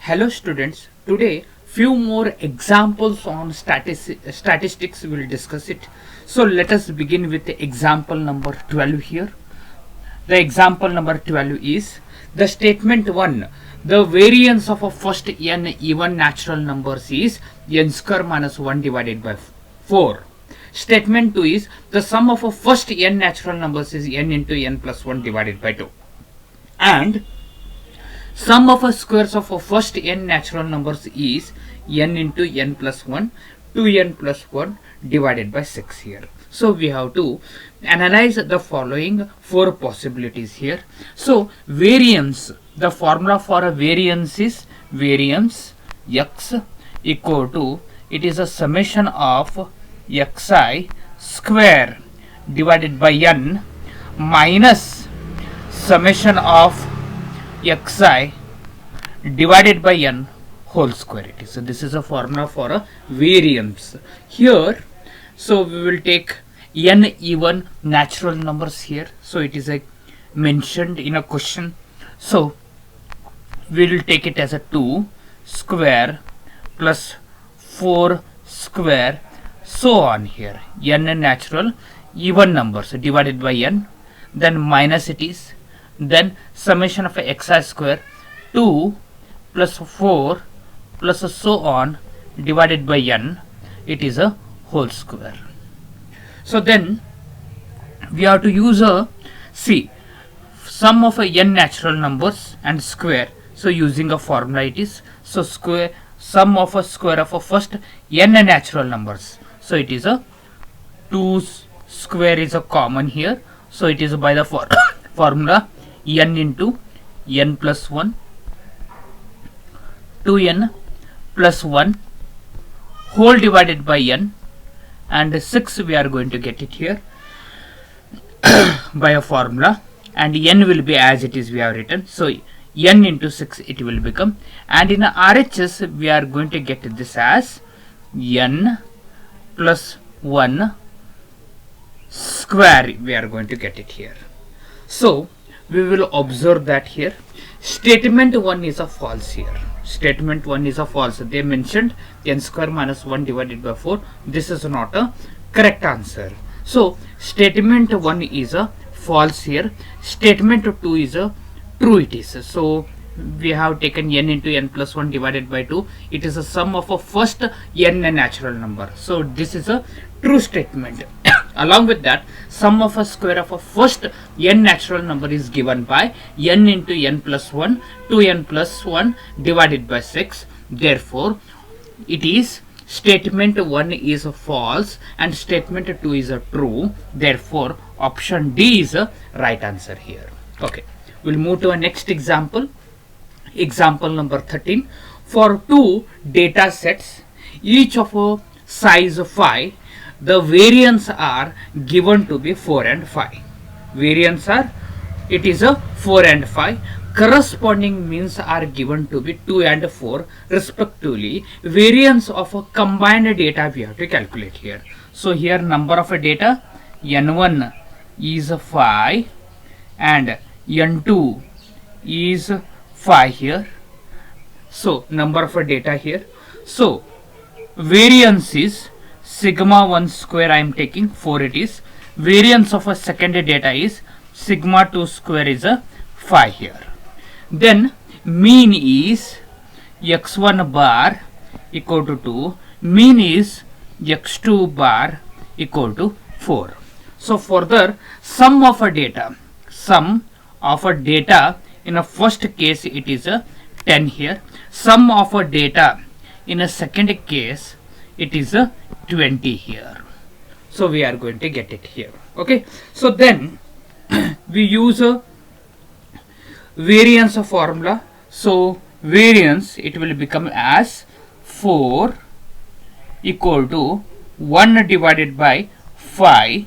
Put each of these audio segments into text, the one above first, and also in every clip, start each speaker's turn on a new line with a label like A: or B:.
A: Hello students, today few more examples on statistics we will discuss it. So let us begin with the example number 12 here. The example number 12 is the statement 1. The variance of a first n even natural numbers is n square minus 1 divided by 4. Statement 2 is the sum of a first n natural numbers is n into n plus 1 divided by 2. And sum of a squares of a first n natural numbers is n into n plus 1, 2n plus 1 divided by 6 here. So we have to analyze the following four possibilities here. So variance, the formula for a variance is variance x equal to, it is a summation of xi square divided by n minus summation of xi divided by n whole square it is. So this is a formula for a variance here. So we will take n even natural numbers here. So it is mentioned in a question. So we will take it as a 2 square plus 4 square so on here. N natural even numbers divided by n, then minus it is, then summation of xi square 2 plus 4 plus so on divided by n, it is a whole square. So then we have to use a sum of a n natural numbers and square. So using a formula it is, so square sum of a square of a first n natural numbers. So it is a 2 square is a common here. So it is by the formula n into n plus 1, 2n plus 1 whole divided by n, and 6 we are going to get it here by a formula, and n will be as it is we have written. So n into 6 it will become, and in RHS we are going to get this as n plus 1 square we are going to get it here. So we will observe that here statement 1 is a false here. Statement 1 is a false. They mentioned n square minus 1 divided by 4. This is not a correct answer. So statement 1 is a false here. Statement 2 is a true it is. So we have taken n into n plus 1 divided by 2. It is a sum of a first n natural number. So this is a true statement. Along with that, sum of a square of a first n natural number is given by n into n plus 1, 2n plus 1 divided by 6. Therefore, it is statement 1 is a false and statement 2 is a true. Therefore, option D is a right answer here. Okay, we'll move to a next example. Example number 13. For two data sets, each of a size 5, the variance are given to be 4 and 5. Variance are, it is a 4 and 5. Corresponding means are given to be 2 and 4 respectively. Variance of a combined data we have to calculate here. So here number of a data n1 is 5 and n2 is 5 here. So number of a data here. So variance is sigma 1 square I am taking 4 it is. Variance of a second data is sigma 2 square is a 5 here. Then mean is x1 bar equal to 2. Mean is x2 bar equal to 4. So further, sum of a data in a first case it is a 10 here. Sum of a data in a second case it is a 20 here. So we are going to get it here. Okay, so then we use a variance formula. So variance it will become as 4 equal to 1 divided by 5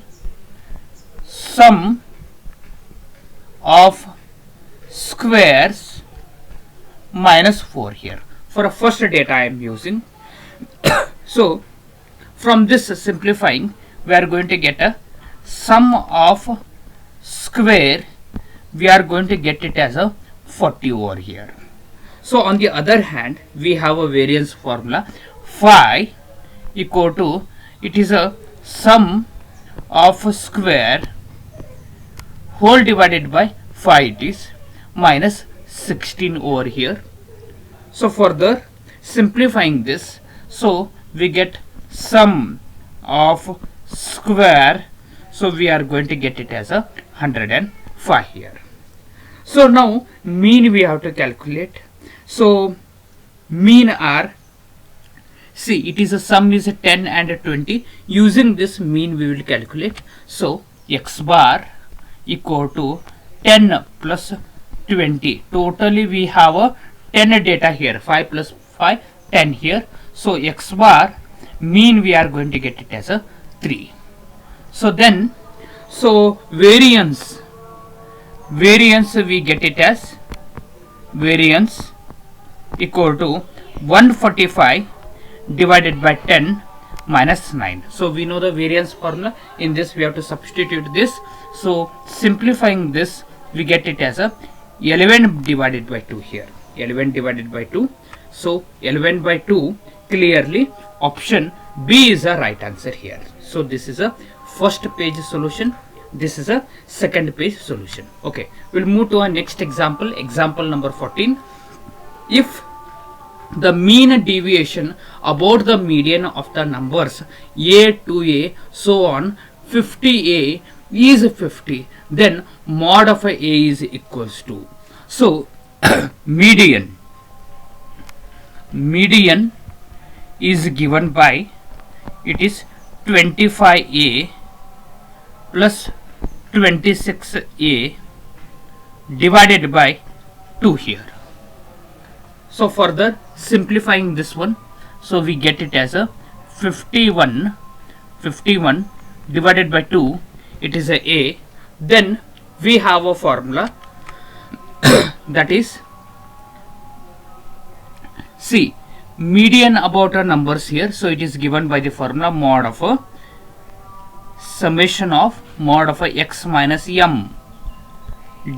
A: sum of squares minus 4 here. For a first data I am using. So from this simplifying we are going to get a sum of square, we are going to get it as a 40 over here. So on the other hand, we have a variance formula. Phi equal to, it is a sum of square whole divided by phi, it is minus 16 over here. So further simplifying this, so we get sum of square, so we are going to get it as a 105 here. So now mean we have to calculate. So mean are, see, it is a sum is a 10 and a 20. Using this mean we will calculate. So x bar equal to 10 plus 20. Totally we have a 10 data here. 5 plus 5, 10 here. So x bar mean we are going to get it as a 3. So then, so variance we get it as variance equal to 145 divided by 10 minus 9. So we know the variance formula. In this we have to substitute this. So simplifying this, we get it as a 11 divided by 2 here. 11 divided by 2. So 11 by 2, clearly option B is the right answer here. So this is a first page solution. This is a second page solution. Okay, we'll move to our next example. Example number 14. If the mean deviation about the median of the numbers a to a so on 50a is 50, then mod of a is equals to, so median is given by, it is 25a plus 26a divided by 2 here. So further simplifying this one, so we get it as a 51 divided by 2, it is a. Then we have a formula that is, see, median about our numbers here, so it is given by the formula mod of a summation of mod of a x minus m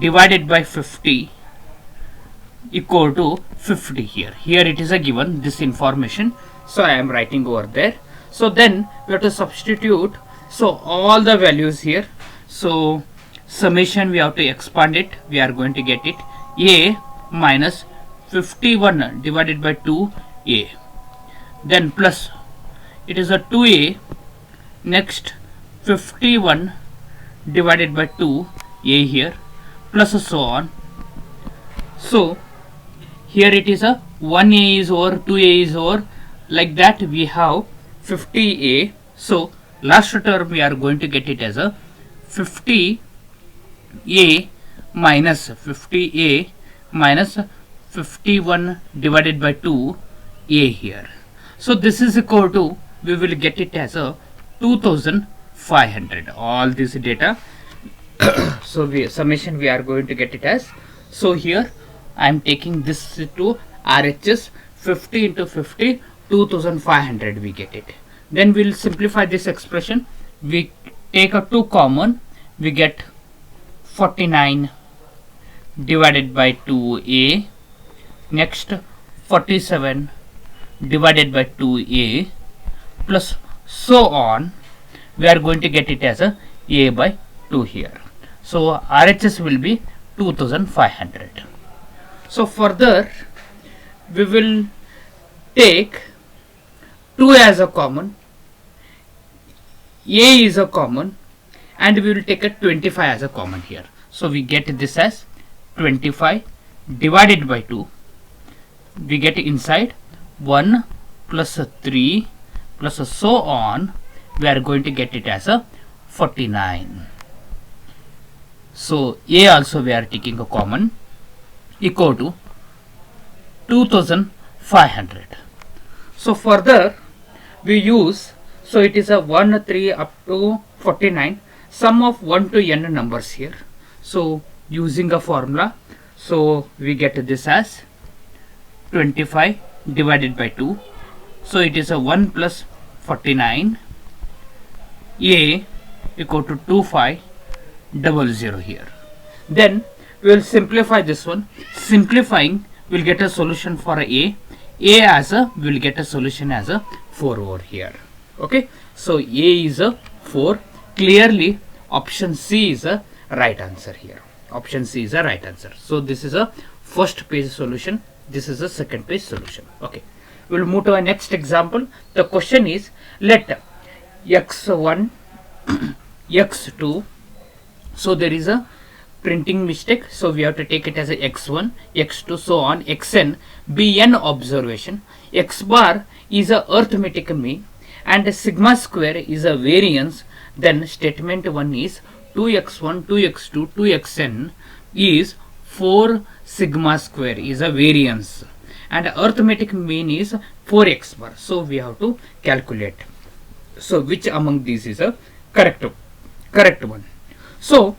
A: divided by 50 equal to 50 here. Here it is a given this information, so I am writing over there. So then we have to substitute, so all the values here, so summation we have to expand it, we are going to get it a minus 51 divided by 2a, then plus, it is a 2a, next 51 divided by 2a here, plus so on. So here it is a 1a is over, 2a is over, like that we have 50a. So last term we are going to get it as a 50a minus 51 divided by 2a here. So this is equal to, we will get it as a 2500, all this data. So summation we are going to get it as, so here I am taking this to RHS, 50 into 50, 2500 we get it. Then we will simplify this expression, we take a 2 common, we get 49 divided by 2a, next 47 divided by 2a, plus so on, we are going to get it as a by 2 here. So RHS will be 2500. So further we will take 2 as a common, a is a common, and we will take a 25 as a common here. So we get this as 25 divided by 2, we get inside 1 plus 3 plus so on, we are going to get it as a 49. So a also we are taking a common, equal to 2500. So further we use, so it is a 1 3 up to 49, sum of 1 to n numbers here. So using a formula, so we get this as 25 divided by 2, so it is a 1 plus 49 a equal to 2500 here. Then we will simplify this one. Simplifying, we'll get a solution for A as a, we'll get a solution as a 4 over here. Okay, so A is a 4. Clearly option C is a right answer here. Option C is a right answer. So this is a first page solution, this is a second page solution. Okay, we'll move to our next example. The question is, let x1 x2, so there is a printing mistake, so we have to take it as a x1 x2 so on xn be n observation. X bar is a arithmetic mean and sigma square is a variance. Then statement 1 is 2x1 2x2 2xn is 4 sigma square is a variance and arithmetic mean is 4x bar. So we have to calculate, so which among these is a correct one. So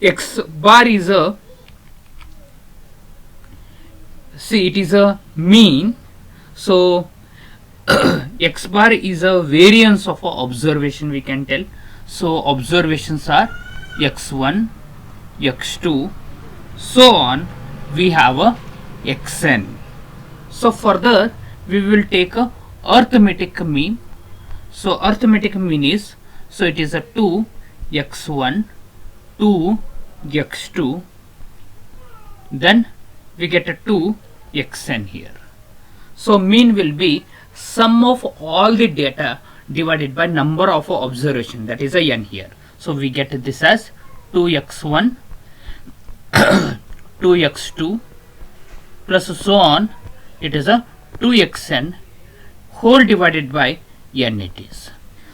A: x bar is a, see it is a mean, so x bar is a variance of a observation, we can tell. So observations are x1 x2 so on, we have a xn. So further we will take a arithmetic mean. So arithmetic mean is, so it is a 2 x1 2 x2, then we get a 2 xn here. So mean will be sum of all the data divided by number of observation, that is a n here. So we get this as 2x1 2x2 plus so on, it is a 2xn whole divided by n it is.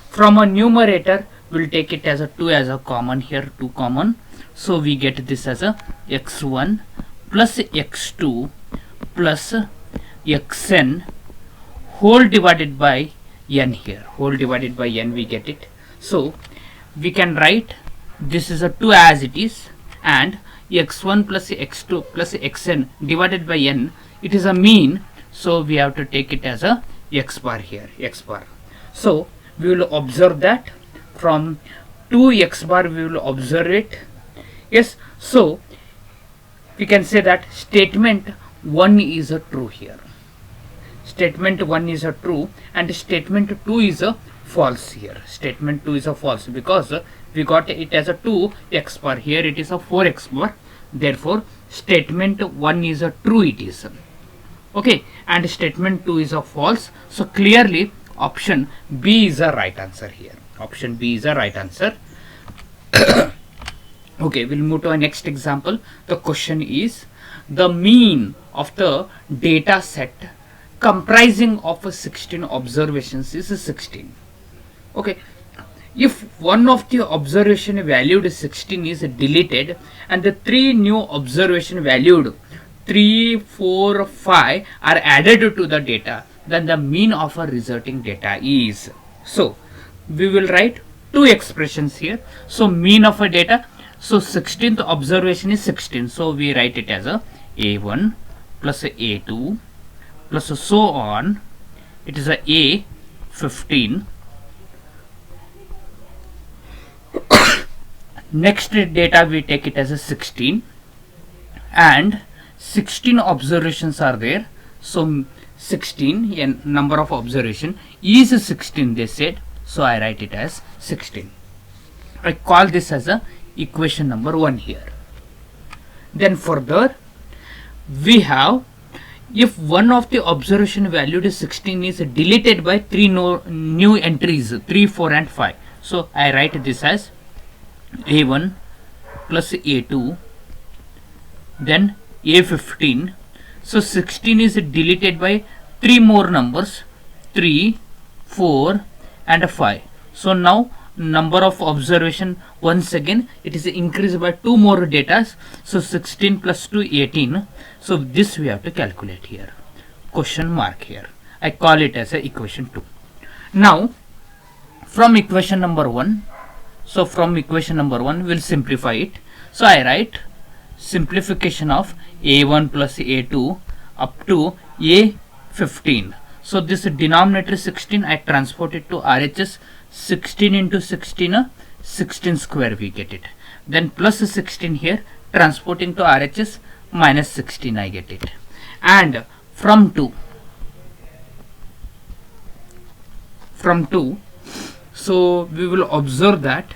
A: From a numerator we'll take it as a 2 as a common here, 2 common, so we get this as a x1 plus x2 plus xn whole divided by n here, whole divided by n we get it. So we can write this is a 2 as it is, and x1 plus x2 plus xn divided by n, it is a mean, so we have to take it as a x bar here, x bar. So we will observe that from 2 x bar we will observe it. Yes, so we can say that statement 1 is a true here. Statement 1 is a true and statement 2 is a false here. Statement 2 is a false because we got it as a 2 x bar, here it is a 4 x bar, therefore statement 1 is a true it is. Okay, and statement 2 is a false, so clearly option B is a right answer here. Option B is a right answer. Okay, we'll move to our next example. The question is, the mean of the data set comprising of 16 observations is 16. Okay, if one of the observation valued 16 is deleted and the 3 new observation valued 3, 4, 5 are added to the data, then the mean of a resulting data is. So we will write two expressions here. So mean of a data, so 16th observation is 16, so we write it as a A1 plus a A2 plus a so on, it is a A15. Next data we take it as a 16 and 16 observations are there, so 16 a number of observation is 16 they said, so I write it as 16. I call this as a equation number 1 here. Then further we have, if one of the observation valued is 16 is deleted by 3 new entries 3, 4 and 5, so I write this as A1 plus A2 then A15. So 16 is deleted by 3 more numbers 3, 4 and 5. So now number of observation once again it is increased by 2 more data, so 16 plus 2 18. So this we have to calculate here, question mark here. I call it as a equation 2. Now from equation number 1, so from equation number 1 we'll simplify it. So I write simplification of A1 plus A2 up to A15. So this denominator 16 I transport it to RHS, 16 into 16 16 square we get it, then plus 16 here transporting to RHS minus 16 I get it. And from 2, so we will observe that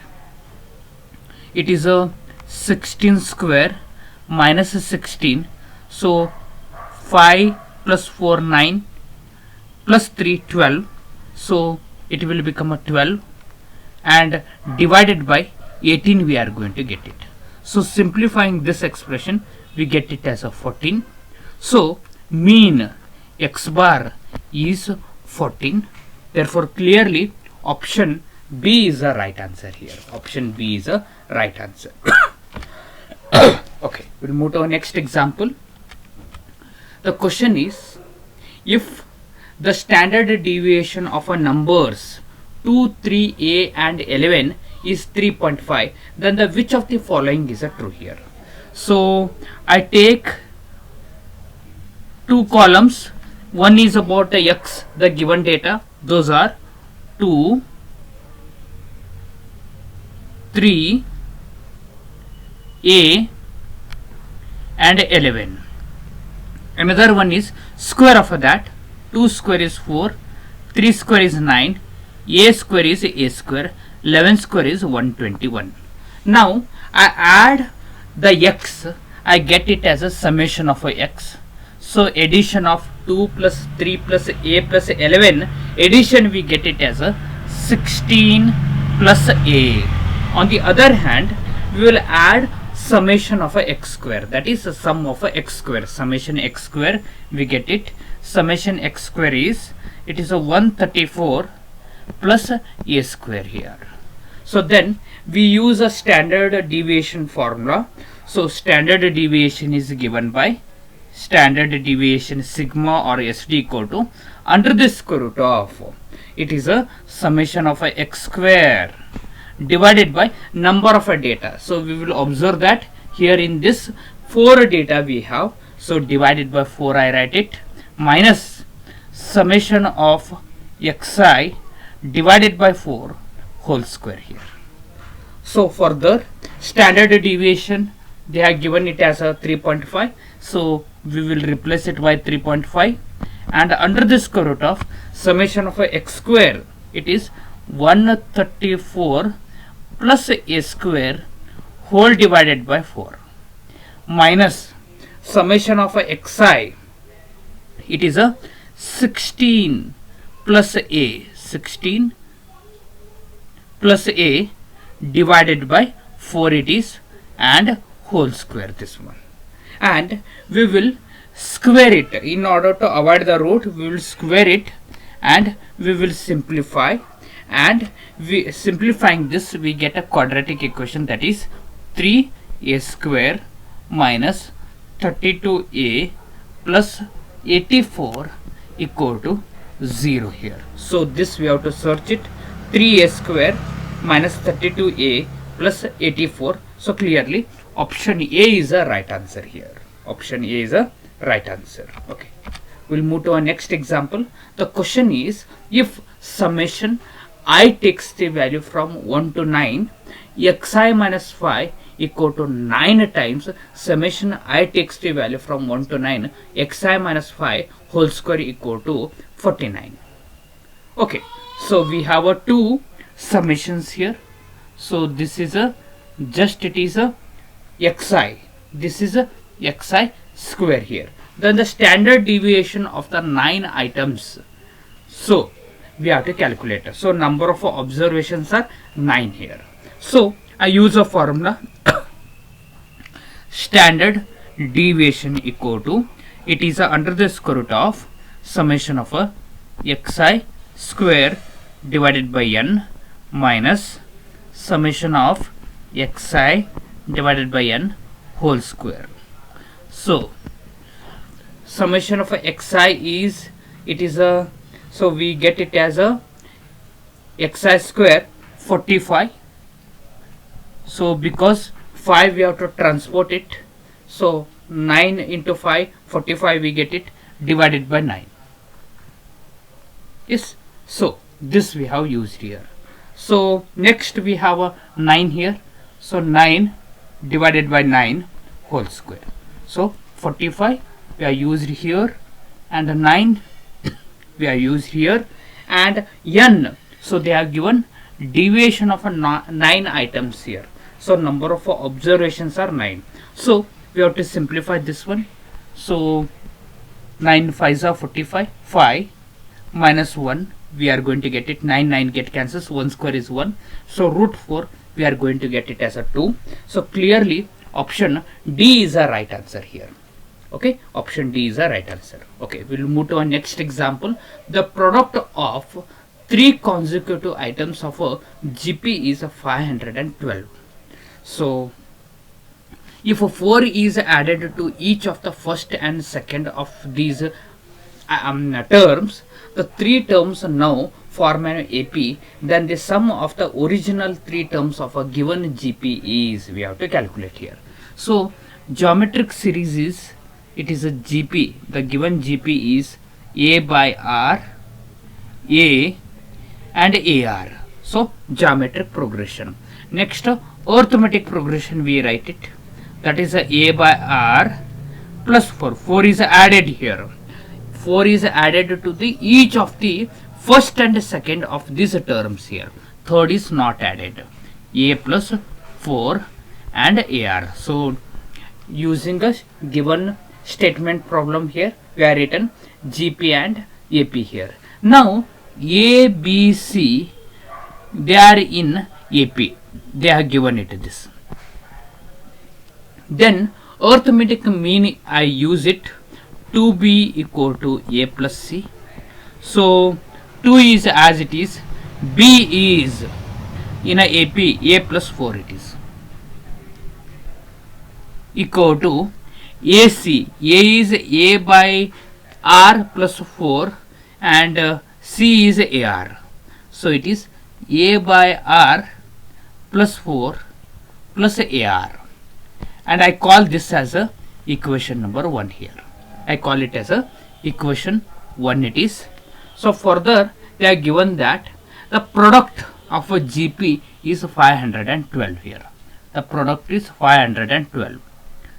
A: it is a 16 square minus a 16, so 5 plus 4 9 plus 3 12, so it will become a 12, and divided by 18 we are going to get it. So simplifying this expression, we get it as a 14. So mean x bar is 14. Therefore clearly option B is the right answer here. Option B is a right answer. Okay, we'll move to our next example. The question is, if the standard deviation of a numbers 2, 3, and 11 is 3.5, then the which of the following is a true here? So I take two columns. One is about the x, the given data. Those are 2, 3, a, and 11. Another one is square of that. 2 square is 4, 3 square is 9, a square is a square, 11 square is 121. Now I add the x, I get it as a summation of a x. So addition of 2 plus 3 plus a plus 11, addition we get it as a 16 plus a. On the other hand, we will add summation of a x square, that is the sum of a x square, summation x square, we get it. Summation x square is, it is a 134 plus a square here. So then we use a standard deviation formula. So standard deviation is given by standard deviation sigma or SD equal to under the square root of, it is a summation of a x square divided by number of a data. So we will observe that here in this 4 data we have, so divided by 4 I write it, minus summation of xi divided by 4 whole square here. So further standard deviation they have given it as a 3.5, so we will replace it by 3.5, and under the square root of summation of a x square, it is 134 plus a square whole divided by 4 minus summation of a xi, it is a 16 plus a, 16 plus a divided by 4 it is, and whole square this one, and we will square it. In order to avoid the root, we will square it and we will simplify, and we simplifying this we get a quadratic equation, that is 3a square minus 32a plus 84 equal to 0 here. So this we have to search it, 3a square minus 32a plus 84. So clearly option A is a right answer here. Option A is a right answer. Okay, we'll move to our next example. The question is, if summation I takes the value from 1 to 9, xi minus 5 equal to 9 times summation I takes the value from 1 to 9, xi minus 5 whole square equal to 49. Okay, so we have a two summations here. So this is a just it is a xi, this is a xi square here. Then the standard deviation of the 9 items, so we have to calculate. So number of observations are 9 here. So I use a formula standard deviation equal to, it is under the square root of summation of a xi square divided by n minus summation of xi divided by n whole square. So summation of a xi is, it is a, so we get it as a xi square 45. So because 5 we have to transport it, so 9 into 5, 45 we get it, divided by 9. Yes, so this we have used here. So next we have a 9 here, so 9 divided by 9 whole square, so 45 we are used here, and 9 we are used here, and n, so they are given deviation of 9 items here. So number of observations are 9. So we have to simplify this one. So 9 5s are 45, 5 minus 1 we are going to get it, 9 get cancels, 1 square is 1, so root 4 we are going to get it as a 2. So clearly option D is a right answer here. Okay, option D is a right answer. Okay, we'll move to our next example. The product of 3 consecutive items of a GP is 512. So if 4 is added to each of the first and second of these terms, the 3 terms now form an AP, then the sum of the original 3 terms of a given GP is, we have to calculate here. So geometric series is, it is a GP, the given GP is A by R, A and AR. So geometric progression. Next arithmetic progression we write it, that is A by R plus 4. 4 is added here. 4 is added to the each of the first and second of these terms here. Third is not added. A plus 4 and AR. So using a given statement problem here, we are written GP and AP here. Now A, B, C, they are in AP. They have given it this. Then arithmetic mean I use it, 2B equal to A plus C. So 2 is as it is, B is in a AP, A plus 4 it is, equal to AC. A is A by R plus 4 and C is AR. So it is A by R plus 4 plus AR, and I call this as a equation number 1 here. I call it as a equation 1 it is. So further they are given that the product of a GP is 512 here. The product is 512.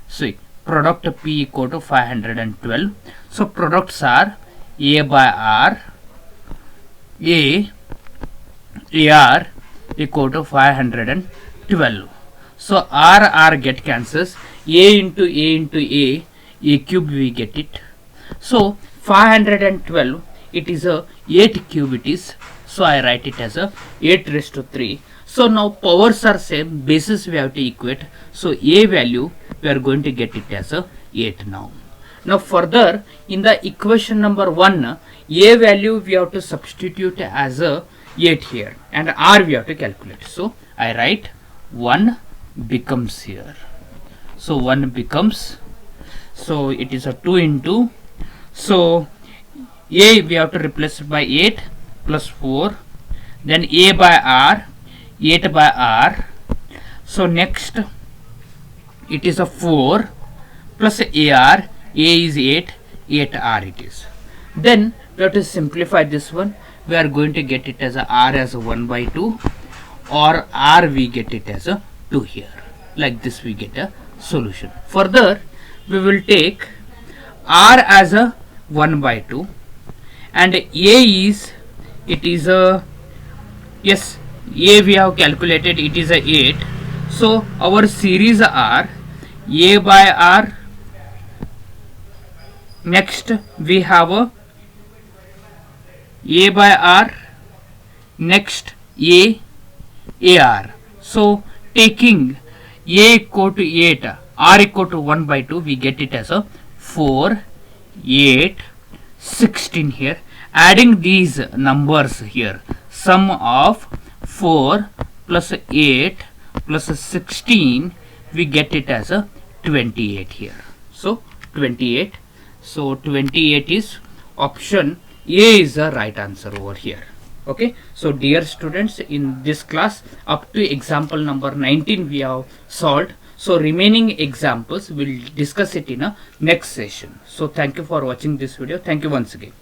A: So product P equal to 512. So products are A by R, AR equal to 512. So R get cancels, A into A cube we get it. So 512, it is a 8 cube it is. So I write it as a 8 raised to 3. So now powers are same, bases we have to equate. So A value we are going to get it as a 8 now. Now further in the equation number 1, A value we have to substitute as a 8 here, and R we have to calculate. So I write 1 becomes here. So 1 becomes, so it is a 2 into, so A we have to replace it by 8 plus 4, then A by R, 8 by R. So next it is a 4 plus AR, A is 8, 8R it is. Then we have to simplify this one. We are going to get it as a R as a 1 by 2, or R we get it as a 2 here. Like this we get a solution. Further we will take R as a 1 by 2, and A is, it is a, yes, A we have calculated, it is a 8. So our series are A by R. Next we have a by R, next AR. So taking A equal to 8, R equal to 1 by 2, we get it as a 4, 8, 16 here. Adding these numbers here, sum of 4 plus 8 plus 16, we get it as a 28 here. So 28. So 28 is option A is the right answer over here. Okay, so dear students, in this class up to example number 19 we have solved. So remaining examples we'll discuss it in a next session. So thank you for watching this video. Thank you once again.